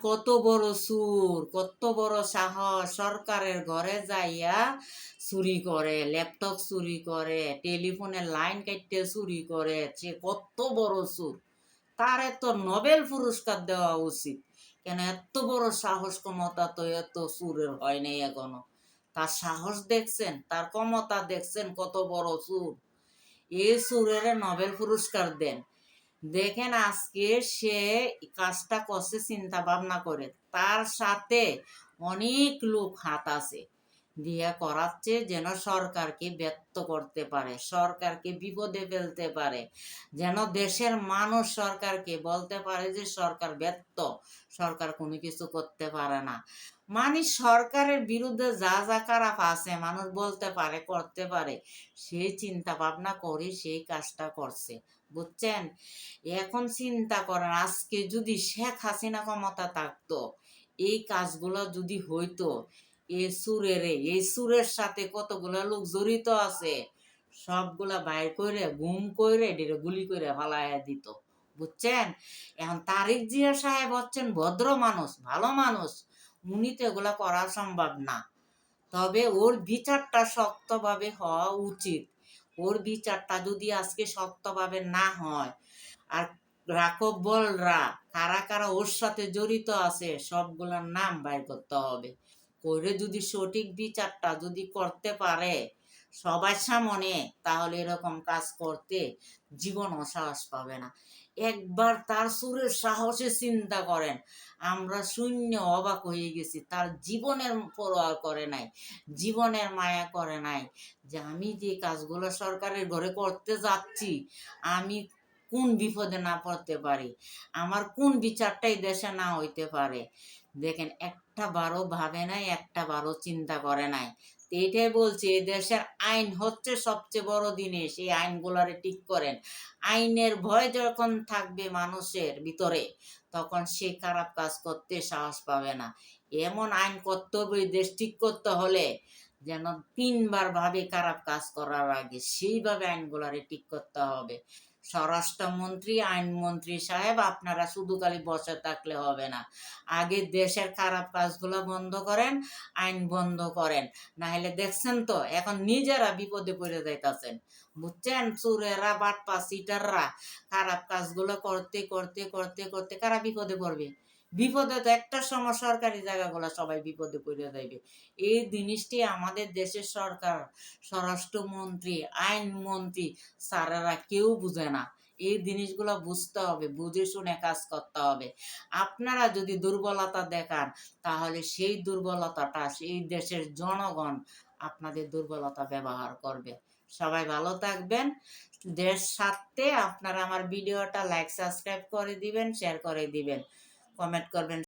কত বড় সুর, কত বড় সাহস, সরকারের ঘরে যাইয়া চুরি করে, ল্যাপটপ চুরি করে, টেলিফোনের লাইন কাটতে চুরি করে, সে কত বড় সুর। তার তো নোবেল পুরস্কার দেওয়া উচিত। কেন এত বড় সাহস ক্ষমতা তো এত সুরের হয় নাই এখনো। তার সাহস দেখছেন, তার ক্ষমতা দেখছেন, কত বড় সুর। এই সুরের নোবেল পুরস্কার দেন। দেখেন আজকে সে কাজটা করছে চিন্তা ভাবনা করে, তার সাথে অনেক লোক হাত আছে দিয়া করাচ্ছে, যেন সরকারকে ব্যর্থ করতে পারে, সরকারকে বিপদে ফেলতে পারে, যেন দেশের মানুষ সরকারকে বলতে পারে যে সরকার ব্যর্থ, সরকার কোনো কিছু করতে পারে না। মানে সরকারের বিরুদ্ধে যা যা খারাপ আছে মানুষ বলতে পারে, করতে পারে, সেই চিন্তা ভাবনা করে সেই কাজটা করছে, বুঝছেন? এখন চিন্তা করেন, আজকে যদি শেখ হাসিনা ক্ষমতা থাকতো, এই কাজগুলো যদি হইতো, এই সুরের সাথে কতগুলা লোক জড়িত আছে, সবগুলা বাইর করে গুম করে গুলি করে ফালাইয়া দিত, বুঝছেন? এখন তারিক জিয়া সাহেব হচ্ছেন ভদ্র মানুষ, ভালো মানুষ, উনি তো এগুলা করা সম্ভব না। তবে ওর বিচারটা শক্তভাবে হওয়া উচিত। ওর বিচারটা যদি আজকে শক্তভাবে না হয়, আর রাঘব বলরা কারা কারা ওর সাথে জড়িত আছে সবগুলোর নাম বাইর করতে হবে। করে যদি সঠিক বিচারটা যদি করতে পারে সবার সামনে, তাহলে এরকম কাজ করতে জীবন সাহস পাবে না। একবার তার সুরের সাহসে চিন্তা করেন, আমরা শূন্য অবাক হয়ে গেছি। তার জীবনের পরোয়া করে নাই, জীবনের মায়া করে নাই, যে আমি যে কাজগুলো সরকারের ঘরে করতে যাচ্ছি, আমি কোন বিপদে না পড়তে পারি, আমার কোন বিচারটাই দেশে না হইতে পারে। দেখেন, একটা বারও ভাবে নাই, একটা বারও চিন্তা করে নাই। এইটাই বলছি, এই দেশের আইন হচ্ছে সবচেয়ে বড় জিনিস, এই আইনগুলারে ঠিক করেন। আইনের ভয় যখন থাকবে মানুষের ভিতরে, তখন সে খারাপ কাজ করতে সাহস পাবে না। এমন আইন করতে হবে এই দেশ ঠিক করতে হলে, যেন তিনবার ভাবে খারাপ কাজ করার আগে, সেইভাবে আইনগুলারে ঠিক করতে হবে। স্বরাষ্ট্রমন্ত্রী, আইনমন্ত্রী সাহেব, আপনারা শুধু খালি বসে থাকলে হবে না। আগে দেশের খারাপ কাজগুলো বন্ধ করেন, আইন বন্ধ করেন। না হলে দেখছেন তো এখন নিজেরা বিপদে পড়ে যাইতাছেন, বুঝছেন? চোরেরা, বাটপা, সিটাররা খারাপ কাজগুলো করতে করতে করতে করতে কারা বিপদে পড়বে? বিপদে তো একটা সময় সরকারি জায়গাগুলো সবাই বিপদে পড়ে যাইবে। এই জিনিসটি আমাদের দেশের সরকার, স্বরাষ্ট্রমন্ত্রী, আইনমন্ত্রী স্যারেরা কেউ বুঝে না। এই জিনিসগুলো বুঝতে হবে, বুঝে শুনে কাজ করতে হবে। আপনারা যদি দুর্বলতা দেখান, তাহলে সেই দুর্বলতাটা সেই দেশের জনগণ আপনাদের দুর্বলতা ব্যবহার করবে। সবাই ভালো থাকবেন। দেশ স্বার্থে আপনারা আমার ভিডিওটা লাইক সাবস্ক্রাইব করে দিবেন, শেয়ার করে দিবেন, কমেন্ট করবেন।